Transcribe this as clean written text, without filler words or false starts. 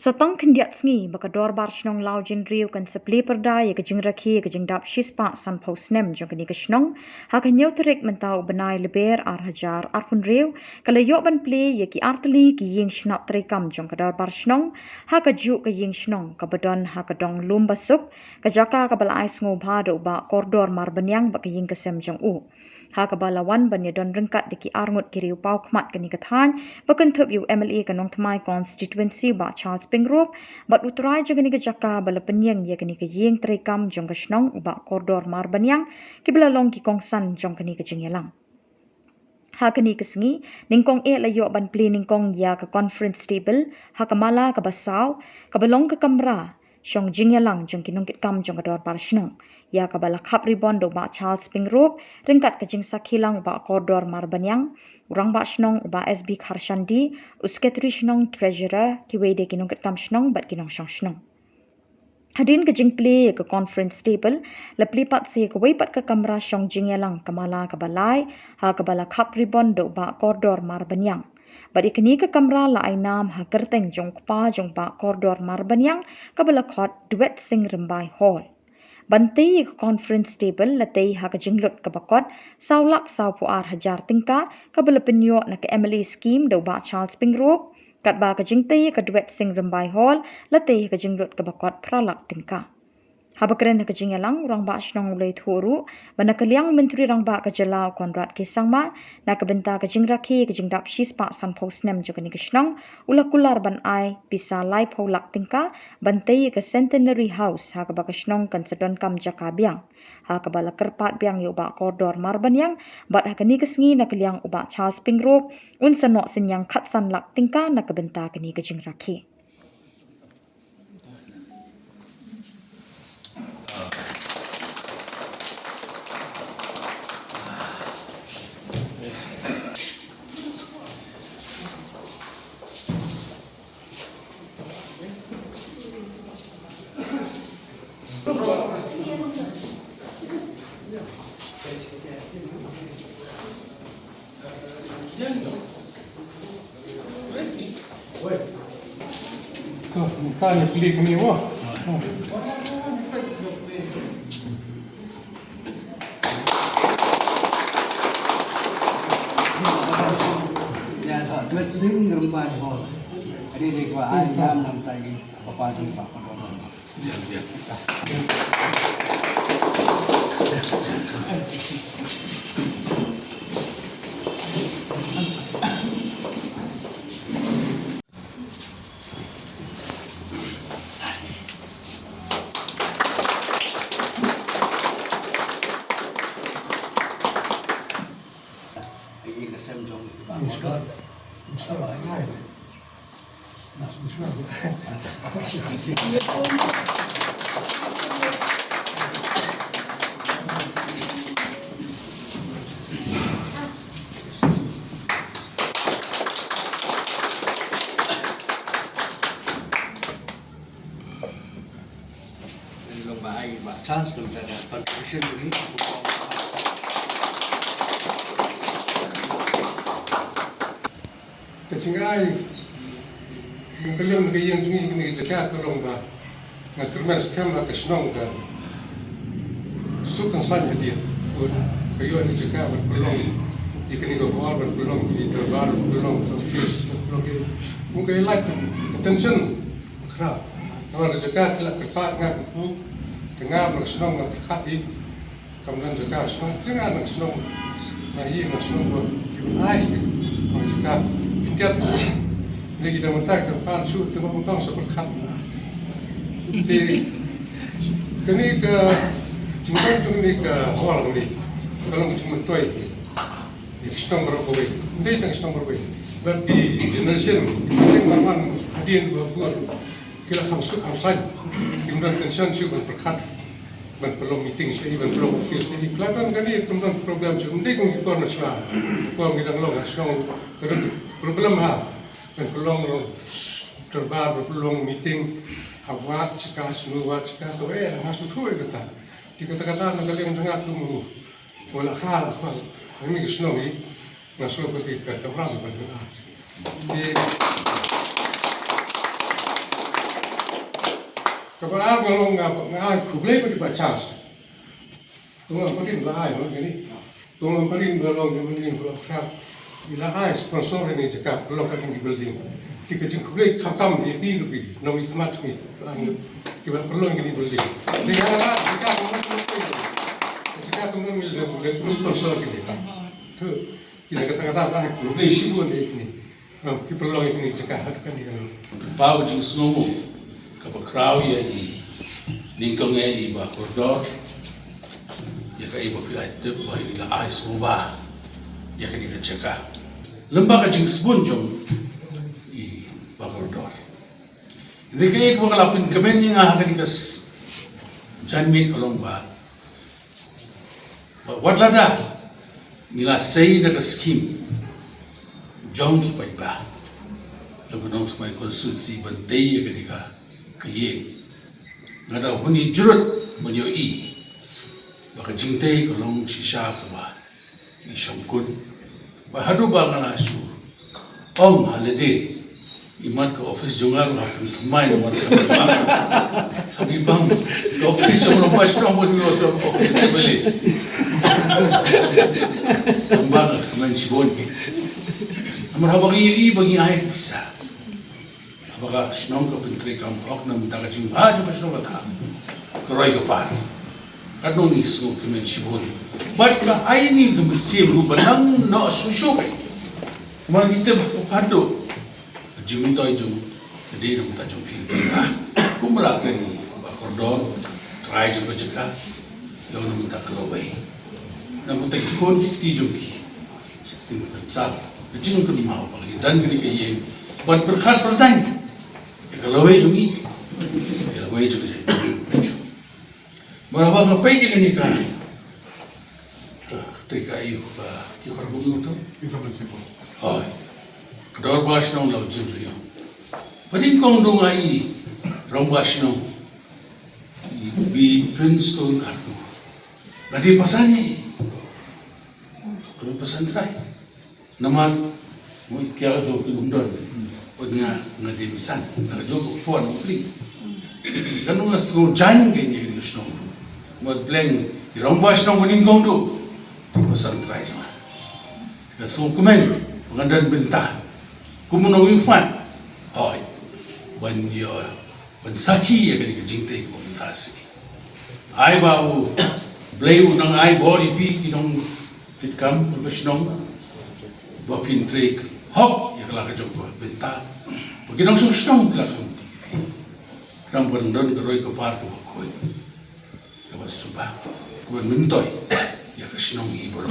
Satang kendiat sngi baka dor bar shnong lau jin riu kan seple perda ya kajing rakhi ya kajing dap shispa san pausnem jong kani kashnong ha kan nyau terik mentau benai leber ar hajar ar pun riu kala yok ban ple ya ki artli ki ying shnap terikam jong kadar bar shnong ha ka juk ka ying shnong ka badon ha ka dong lum basuk ka jaka ka bala ais ngo bhado ba kordor mar banyang baka ying kasem jong u ha ka bala wan ban ya don rengkat diki arngut kiriu pau khmat kani kathan bakan thup yu MLA kanong thamai constituency ba Charles Pingrop bat utrai jogani ka jaka bala penyeng ya kani ka yeng trekam jong ka shnong ba kordor mar banyang ki bala long ki kongsan jong kani ka jingyalang ha kani kesengi ningkong la yo ban pli ningkong ya ka conference table ha ka mala ka basaw ka balong ka kamra shong jingyalang jong kinong kit kam jong ka dor par shnong ya ka bala khap ribon do ba Charles Pingrop ringkat ka jing sakhilang ba kordor mar banyang urang ba shnong ba SB Kharshandi usketri shnong treasurer ki wede kinong kit kam shnong bat kinong shong shnong Hadin ke jing play ke conference table la plipat se ke weipat ke kamera shong jingyalang kamala ke balai ha ke bala khap ribon do ba koridor mar banyang badi kini ke kamera la ainam ha kerteng jong pa jong ba koridor mar banyang ke bala khot duet sing rembai hall bantai ke conference table la tei ha ke jinglut ke bakot saulak sau puar hajar tingka ke bala penyo na ke MLA scheme do ba Charles Pingrop kat ba ka jingtai ka duet sing rembai hall latei ka jinglut ka bakot pralak tingka habakren ka jingyalang rang ba shnong ulei thuru bana kaliang menteri rang ba ka jalau Konrad Kisangma na ka benta ka jingrakhi ka jingdap shispa san posnem jogani kishnong ula kular ban ai pisa lai pholak tingka bantai ka centenary house ha ka ba ka shnong kan sedon kam jaka biang ha ka bala kerpat biang yo ba koridor mar banyang bat ha kani kesngi na kaliang uba Charles Pingrop un sanok sinyang khatsan lak tingka na ka benta kani ka jingrakhi Kan klik ni wah. Ya, duit sing remban hol. Jadi di gua ayam nam tadi apa sih pak? Ini kesem jom pak. Long bahaya pak chance tu ada contribution ni. Kecinggai kalian nak yang jungi kini jaga tolong ba nak terima skam nak senang dan sukan saja dia pun kayu ni jaga berpeluang ikan itu keluar berpeluang di terbar berpeluang fuse berpeluang mungkin like attention kerap kalau jaga tidak kepat kan tengah nak senang nak kepat ini kemudian jaga senang tengah nak senang nah ini nak senang ai nak jaga tiap lagi dah mentak depan shoot tengah mentang seperti di kini ke cuma tu ni ke hall ni kalau cuma tu ini setong berapa ini tang setong berapa berarti generation kita memang hadian buat kira hamsan kemudian tension shoot berkat ban perlu meeting sih ban perlu office ini kelihatan kan ini kemudian program cuma ni kong kita nak sah kong kita ngelong setong problem ha dan peluang terbar peluang meeting awak cakap semua cakap tu masuk tu kata di kata-kata nak kalian jangan tu wala hal apa ini kesnowi masuk ke kata orang pada di Kalau aku kalau nggak kublai pada bacas, kalau paling lahai loh gini, kalau paling belong paling belong kerap, lahai sponsor ini cakap belong kan di building, jika jeng kublai kam di lebih, nawi kemat ni, kita perlu gini building. Dengan apa? Jika kemat ni, jika kemat ni boleh sponsor gini, tu kita kata-kata lah kublai sibuk ni, kita perlu ini cakap kan dia. Pau jing snow kapag crowd ya lingkong ya iba koridor ya ka iba pilai tu ba ila ai sumba ya ka nika ceka lembaga jing sbunjong i ba koridor ini kaya ko ngalapin kamen nga ka nika janmin along ba wadlada nila say na ka scheme jong ki pa iba lagu nong semai konstitusi bandai ya ketika kaya ngada huni jurut menyoi baka jingtai kolong sisa kama ni songkun bahadu bangana su ong holiday iman ke office jongar hapun tumai nomor kami bang ke office jongar pas nomor dulu so office beli tambang kemen sibon ni amar habagi bagi ai bisa apakah senang ke penteri kamu ok na minta kacung juga senang kata keroy ke par kadang ni semua kemen sibon but ka ai ni ke mesim rubanang no susu kai kemana kita berpadu jung toy jung jadi nak minta jung pi kumulak ni bakordor try juga cakap yang nak minta keroy nak minta ikon kita jung ki sah kecil ke mau bagi dan kini kaya buat berkat pertanyaan kalau wajib kalau wajib saja berapa ngapai je ni kan ketika itu kita berbunyi tu oh kedua bahas nong lau jumlah paling kong dongai rombas nong di Princeton aku lagi pasannya kalau pasan try nama mau kira jauh ke London punya ngadi misan nak jauh puan mungkin kan nunggu sekolah jangan gini di Snow mau plan di rombas nong meningkong tu di pasan try cuma dan semua komen pengandan bentah kumunong infan oi ban saki ya kini kejingtai komentasi ai bau bleu nang ai body pi kinong kitkam professional bapin trik hok ya kelak joko benta bagi nang susung kelak nang bendon keroi ke par ke bakoi ke basubah ke mentoy ya kesenong ibu